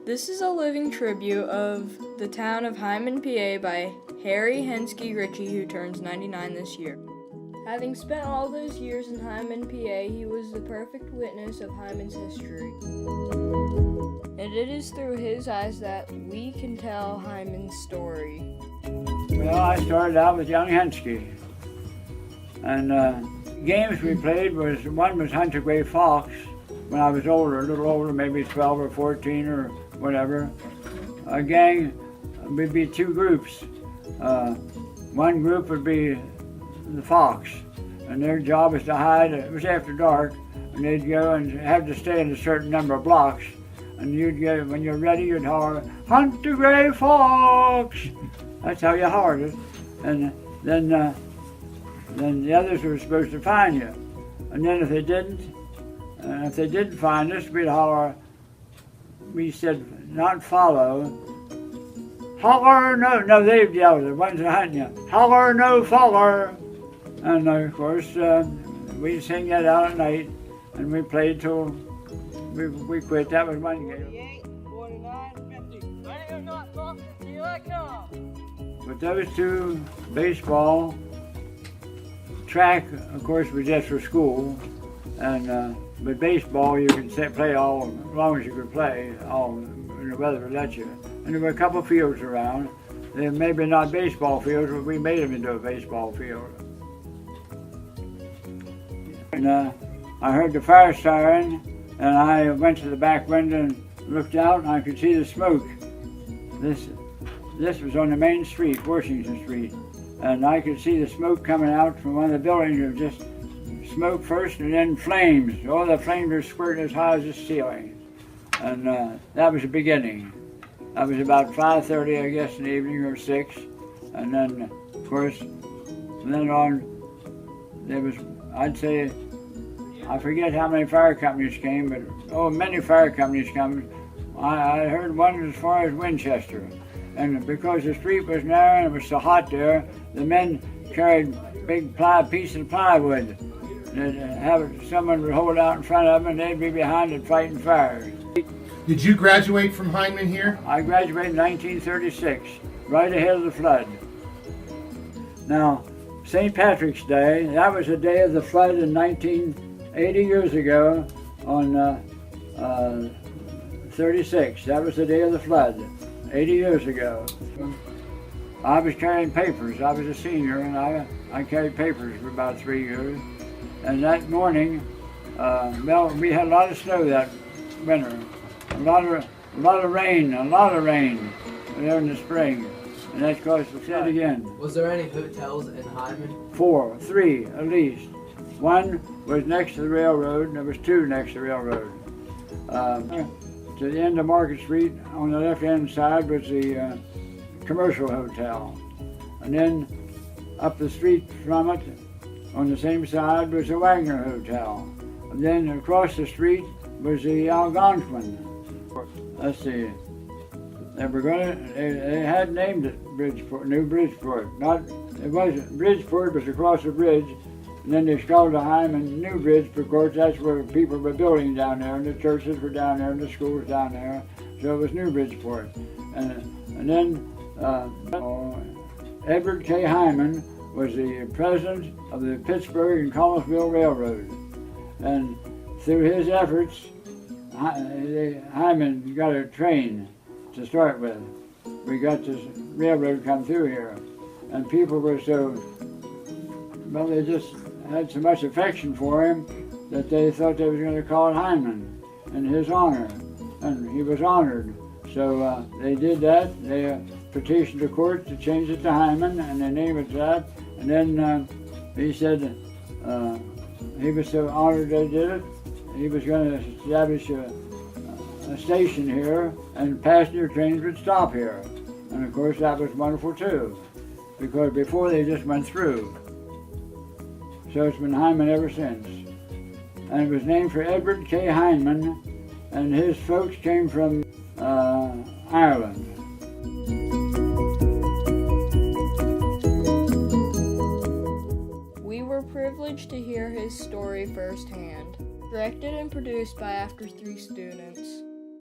This is a living tribute of the town of Hyndman, PA by Harry Henske Ritchie, who turns 99 this year. Having spent all those years in Hyndman, PA, he was the perfect witness of Hyndman's history. And it is through his eyes that we can tell Hyndman's story. Well, I started out with young Henske. And games we played one was Hunt a Gray Fox when I was older, a little older, maybe 12 or 14 or whatever. A gang would be two groups. One group would be the fox, and their job was to hide. It was after dark, and they'd go and have to stay in a certain number of blocks. And you'd get, when you're ready, you'd holler, "Hunt the gray fox!" That's how you hollered it. And then the others were supposed to find you. And then if they didn't find us, we'd holler. We said, not follow. Holler, no, they'd yell, the ones that hunting you. Holler, no, follow. And of course, we'd sing that out at night, and we played till we quit. That was one game. 48, 49, 50. I am not talking to you like now. But those two, baseball, track, of course, was just for school, and but baseball you could play all as long as you could play, all when the weather would let you. And there were a couple of fields around. They maybe not baseball fields, but we made them into a baseball field. And I heard the fire siren, and I went to the back window and looked out, and I could see the smoke. This was on the main street, Washington Street, and I could see the smoke coming out from one of the buildings. It was just smoke first and then flames. All the flames were squirting as high as the ceiling. And that was the beginning. That was about 5:30, I guess, in the evening, or 6. And then, of course, from then on, there was, I'd say, I forget how many fire companies came, but many fire companies come. I heard one as far as Winchester. And because the street was narrow and it was so hot there, the men carried big pieces of plywood. Someone would hold out in front of them, and they'd be behind it fighting fires. Did you graduate from Hyndman here? I graduated in 1936, right ahead of the flood. Now, St. Patrick's Day, that was the day of the flood in 80 years ago on 36. That was the day of the flood, 80 years ago. I was carrying papers. I was a senior, and I carried papers for about 3 years. And that morning, we had a lot of snow that winter, a lot of rain there in the spring, and that caused the flood again. Was there any hotels in Hyndman? 3 at least. One was next to the railroad, and there was 2 next to the railroad. To the end of Market Street, on the left-hand side was the commercial hotel, and then up the street from it, on the same side, was the Wagner Hotel. And then across the street was the Algonquin. Let's see. They had named it Bridgeport, New Bridgeport. Bridgeport was across the bridge, and then they called the Hyndman New Bridge because that's where people were building down there, and the churches were down there, and the schools down there. So it was New Bridgeport. And then Edward K. Hyndman was the president of the Pittsburgh and Collinsville Railroad. And through his efforts, Hyndman got a train to start with. We got this railroad come through here. And people were they just had so much affection for him that they thought they was going to call it Hyndman in his honor. And he was honored. So they did that. They petitioned the court to change it to Hyndman, and they named it that. And then he said he was so honored they did it, he was going to establish a station here, and passenger trains would stop here. And of course that was wonderful too, because before they just went through. So it's been Hyndman ever since. And it was named for Edward K. Hyndman, and his folks came from Ireland. We were privileged to hear his story firsthand. Directed and produced by After 3 students.